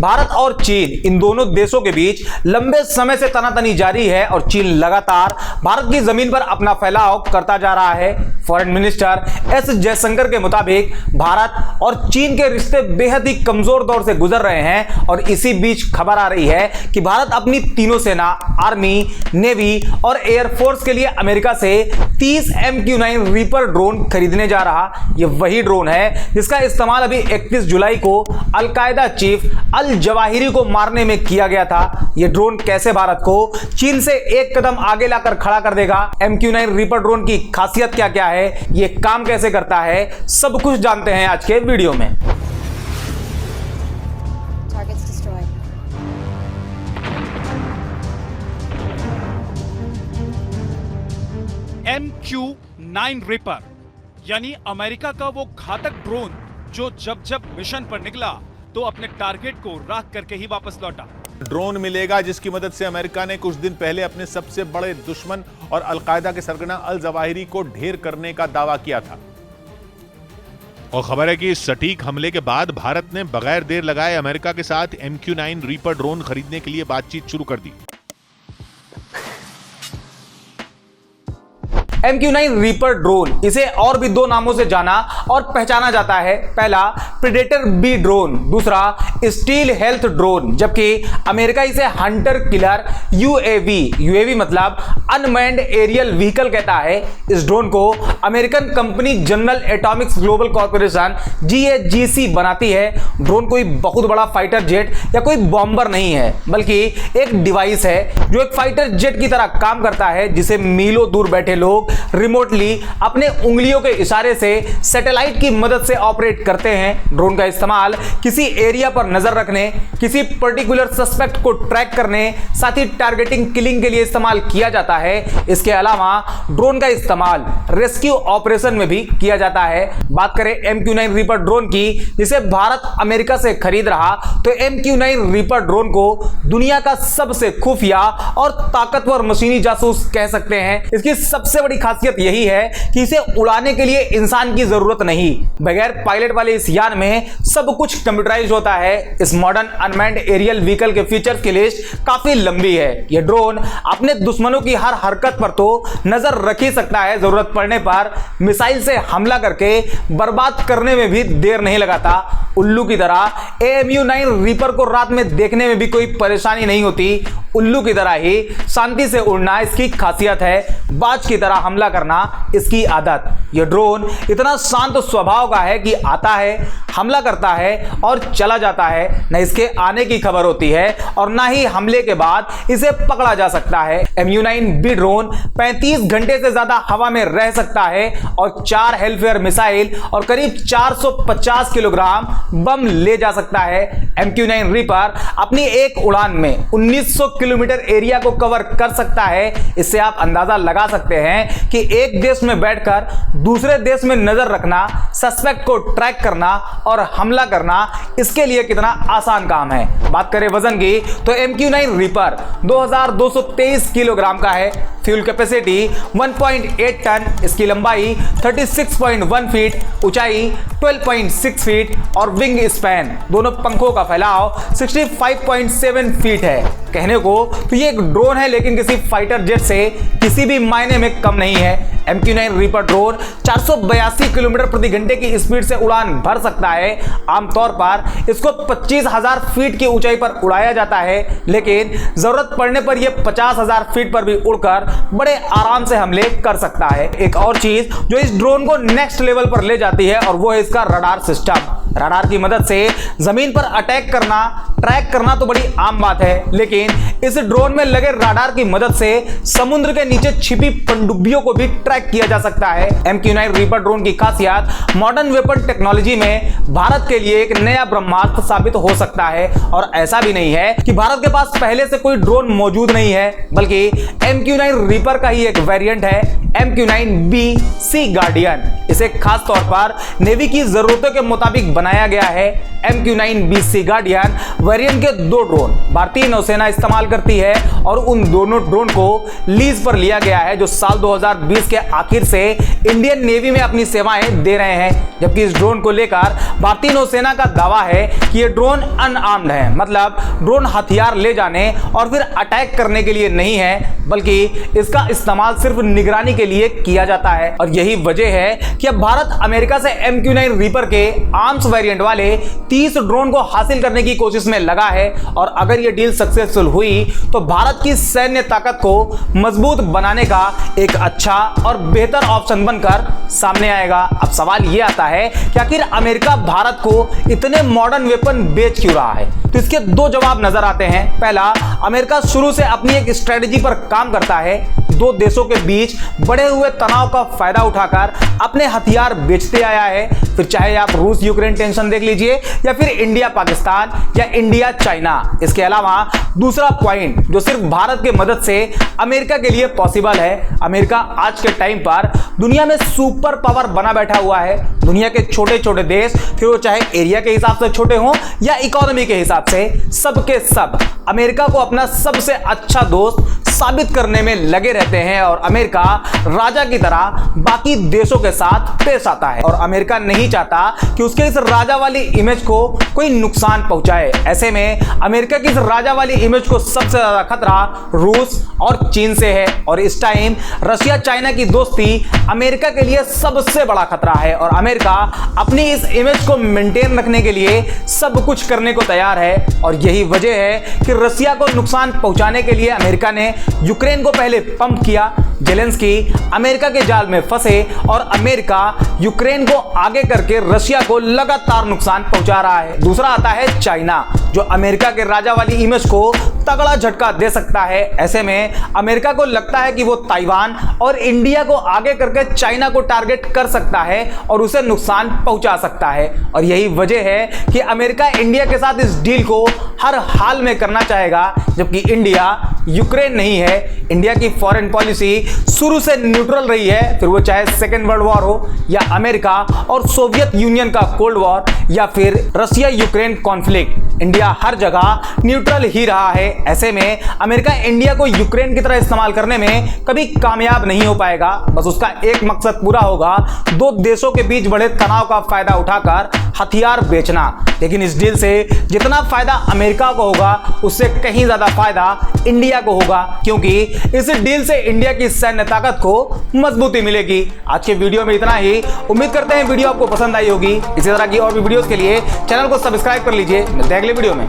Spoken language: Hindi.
भारत और चीन, इन दोनों देशों के बीच लंबे समय से तनातनी जारी है और चीन लगातार भारत की जमीन पर अपना फैलाव करता जा रहा है। फॉरेन मिनिस्टर एस जयशंकर के मुताबिक भारत और चीन के रिश्ते बेहद ही कमजोर दौर से गुजर रहे हैं और इसी बीच खबर आ रही है कि भारत अपनी तीनों सेना, आर्मी, नेवी और एयरफोर्स के लिए अमेरिका से 30 MQ-9 रीपर ड्रोन खरीदने जा रहा। यह वही ड्रोन है जिसका इस्तेमाल अभी 31 जुलाई को अल-कायदा चीफ अल जवाहिरी को मारने में किया गया था। यह ड्रोन कैसे भारत को चीन से एक कदम आगे लाकर खड़ा कर देगा, MQ-9 रीपर ड्रोन की खासियत क्या क्या है, यह काम कैसे करता है, सब कुछ जानते हैं आज के वीडियो में। MQ-9 रीपर यानी अमेरिका का वो घातक ड्रोन जो जब जब मिशन पर निकला तो अपने टारगेट को राख करके ही वापस लौटा। ड्रोन मिलेगा जिसकी मदद से अमेरिका ने कुछ दिन पहले अपने सबसे बड़े दुश्मन और अल-कायदा के सरगना अल जवाहिरी को ढेर करने का दावा किया था। और खबर है कि इस सटीक हमले के बाद भारत ने बगैर देर लगाए अमेरिका के साथ MQ-9 रीपर ड्रोन खरीदने के लिए बातचीत शुरू कर दी। MQ-9 रीपर ड्रोन, इसे और भी दो नामों से जाना और पहचाना जाता है। पहला प्रेडेटर बी ड्रोन, दूसरा स्टील हेल्थ ड्रोन, जबकि अमेरिका इसे हंटर किलर UAV मतलब अनमैन्ड एरियल व्हीकल कहता है। इस ड्रोन को American company general Atomics global corporation GAGC बनाती है। ड्रोन कोई बहुत बड़ा फाइटर जेट या कोई बॉम्बर नहीं है, बल्कि एक डिवाइस है जो एक फाइटर जेट की तरह काम करता है, जिसे मीलों दूर बैठे लोग रिमोटली अपने उंगलियों के इशारे से सैटेलाइट की मदद से ऑपरेट करते हैं। ड्रोन का इस्तेमाल किसी एरिया पर नजर रखने, किसी पर्टिकुलर सस्पेक्ट को ट्रैक करने, साथ ही टारगेटिंग, किलिंग के लिए इस्तेमाल किया जाता है। इसके अलावा ड्रोन का इस्तेमाल रेस्क्यू ऑपरेशन में भी किया जाता है। बात करें MQ-9 रीपर ड्रोन की, जिसे भारत अमेरिका से खरीद रहा, तो MQ-9 रीपर ड्रोन को दुनिया का सबसे खुफिया और ताकतवर मशीनी जासूस कह सकते हैं। इसकी सबसे बड़ी खासियत यही है कि इसे उड़ाने के लिए इंसान की जरूरत नहीं। बगैर पायलट वाले इस यान में सब कुछ कंप्यूटराइज्ड होता है। इस मॉडर्न अनमैन्ड एरियल व्हीकल के फीचर्स की लिस्ट काफी लंबी है। यह ड्रोन अपने दुश्मनों की हर हरकत पर तो नजर रख ही सकता है, जरूरत पड़ने पर मिसाइल से हमला करके बर्बाद करने में भी देर नहीं लगाता। उल्लू की तरह MQ-9 रीपर को रात में देखने में भी कोई परेशानी नहीं होती। उल्लू की तरह ही शांति से उड़ना इसकी खासियत है, बाज की तरह हमला करना इसकी आदत। यह ड्रोन इतना शांत स्वभाव का है कि आता है, हमला करता है और चला जाता है। न इसके आने की खबर होती है और ना ही हमले के बाद इसे पकड़ा जा सकता है। MQ-9B ड्रोन 35 घंटे से ज्यादा हवा में रह सकता है और 4 हेलफेयर मिसाइल और करीब 450 किलोग्राम बम ले जा सकता है। MQ-9 रीपर अपनी एक उड़ान में 1900 किलोमीटर एरिया को कवर कर सकता है। इससे आप अंदाजा लगा सकते हैं कि एक देश में बैठकर दूसरे देश में नजर रखना, सस्पेक्ट को ट्रैक करना और हमला करना इसके लिए कितना आसान काम है। बात करें वजन की, तो MQ-9 रीपर 2223 किलोग्राम का है। फ्यूल कैपेसिटी 1.8 टन, इसकी लंबाई 36.1 फीट, ऊंचाई 12.6 फीट और विंग स्पैन, दोनों पंखों का फैलाव 65.7 फीट है। कहने को तो ये एक ड्रोन है, लेकिन किसी फाइटर जेट से किसी भी मायने में कम नहीं है। MQ-9 रीपर ड्रोन 482 किलोमीटर प्रति घंटे की स्पीड से उड़ान भर सकता है। आमतौर पर इसको 25,000 फीट की ऊंचाई पर उड़ाया जाता है, लेकिन जरूरत पड़ने पर यह 50,000 फीट पर भी उड़कर बड़े आराम से हमले कर सकता है। एक और चीज जो इस ड्रोन को नेक्स्ट लेवल पर ले जाती है और वो है इसका रडार सिस्टम। रडार की मदद से जमीन पर अटैक करना, ट्रैक करना तो बड़ी आम बात है, लेकिन इस ड्रोन में लगे रडार की मदद से समुद्र के नीचे छिपी पनडुब्बियों को भी ट्रैक किया जा सकता है। MQ-9 रीपर ड्रोन की खासियत मॉडर्न वेपन टेक्नोलॉजी में भारत के लिए एक नया ब्रह्मास्त्र साबित हो सकता है। और ऐसा भी नहीं है कि भारत के पास पहले से कोई ड्रोन मौजूद नहीं है, बल्कि MQ-9 रीपर का ही एक वेरिएंट है, MQ-9B सी गार्डियन। इसे खास तौर पर नेवी की जरूरतों के मुताबिक बनाया गया है। MQ-9B सी गार्डियन वेरिएंट के 2 ड्रोन भारतीय नौसेना इस्तेमाल करती है और उन दोनों ड्रोन को लीज पर लिया गया है, जो साल 2020 के आखिर से इंडियन नेवी में अपनी सेवाएं दे रहे हैं। जबकि इस ड्रोन को लेकर भारतीय नौसेना का दावा है कि ये ड्रोन अनआर्म्ड है, मतलब ड्रोन हथियार ले जाने और फिर अटैक करने के लिए नहीं है, बल्कि इसका इस्तेमाल सिर्फ निगरानी के लिए किया जाता है। और यही वजह है कि अब भारत अमेरिका से MQ-9 रीपर के आर्म्स वेरिएंट वाले 30 ड्रोन को हासिल करने की कोशिश में लगा है। और अगर यह डील सक्सेसफुल हुई तो भारत की सैन्य ताकत को मजबूत बनाने का एक अच्छा और बेहतर ऑप्शन बनकर सामने आएगा। अब सवाल यह आता है कि आखिर अमेरिका भारत को इतने मॉडर्न वेपन बेच क्यों रहा है? तो इसके 2 जवाब नजर आते हैं। पहला, अमेरिका शुरू से अपनी एक स्ट्रेटजी पर काम करता है, 2 देशों के बीच बढ़े हुए तनाव का फायदा उठाकर अपने हथियार बेचते आया है। फिर चाहे आप रूस यूक्रेन टेंशन देख लीजिए या फिर इंडिया पाकिस्तान या इंडिया चाइना। इसके अलावा दूसरा पॉइंट जो सिर्फ भारत के मदद से अमेरिका के लिए पॉसिबल है, अमेरिका आज के टाइम पर दुनिया में सुपर पावर बना बैठा हुआ है। दुनिया के छोटे छोटे देश, फिर वो चाहे एरिया के हिसाब से छोटे हों या इकोनॉमी के हिसाब से, सबके सब अमेरिका को अपना सबसे अच्छा दोस्त साबित करने में लगे रहते हैं। और अमेरिका राजा की तरह बाकी देशों के साथ पेश आता है और अमेरिका नहीं चाहता कि उसके इस राजा वाली इमेज को कोई नुकसान पहुंचाए। ऐसे में अमेरिका की इस राजा वाली इमेज को सबसे ज्यादा खतरा रूस और चीन से है। और इस टाइम रशिया चाइना की दोस्ती अमेरिका के लिए सबसे बड़ा खतरा है और अमेरिका अपनी इस इमेज को मेंटेन रखने के लिए सब कुछ करने को तैयार है। और यही वजह है कि रशिया को नुकसान पहुंचाने के लिए अमेरिका ने यूक्रेन को पहले पंप किया। जेलेंस्की अमेरिका के जाल में फंसे और अमेरिका यूक्रेन को आगे करके रशिया को लगातार नुकसान पहुंचा रहा है। दूसरा आता है चाइना, जो अमेरिका के राजा वाली इमेज को तगड़ा झटका दे सकता है। ऐसे में अमेरिका को लगता है कि वो ताइवान और इंडिया को आगे करके चाइना को टारगेट कर सकता है और उसे नुकसान पहुंचा सकता है। और यही वजह है कि अमेरिका इंडिया के साथ इस डील को हर हाल में करना चाहेगा, जबकि इंडिया यूक्रेन नहीं है। इंडिया की फॉरेन पॉलिसी शुरू से न्यूट्रल रही है, फिर वो चाहे सेकेंड वर्ल्ड वॉर हो या अमेरिका और सोवियत यूनियन का कोल्ड वॉर या फिर रशिया यूक्रेन कॉन्फ्लिक्ट, इंडिया हर जगह न्यूट्रल ही रहा है। ऐसे में अमेरिका इंडिया को यूक्रेन की तरह इस्तेमाल करने में कभी कामयाब नहीं हो पाएगा। बस उसका एक मकसद पूरा होगा, 2 देशों के बीच बढ़े तनाव का फायदा उठाकर हथियार बेचना। लेकिन इस डील से जितना फायदा अमेरिका को होगा उससे कहीं ज्यादा फायदा इंडिया को होगा, क्योंकि इस डील से इंडिया की सैन्य ताकत को मजबूती मिलेगी। आज के वीडियो में इतना ही। उम्मीद करते हैं वीडियो आपको पसंद आई होगी। इसी तरह की और भी वीडियोस के लिए चैनल को सब्सक्राइब कर लीजिए। मिलते हैं अगले वीडियो में।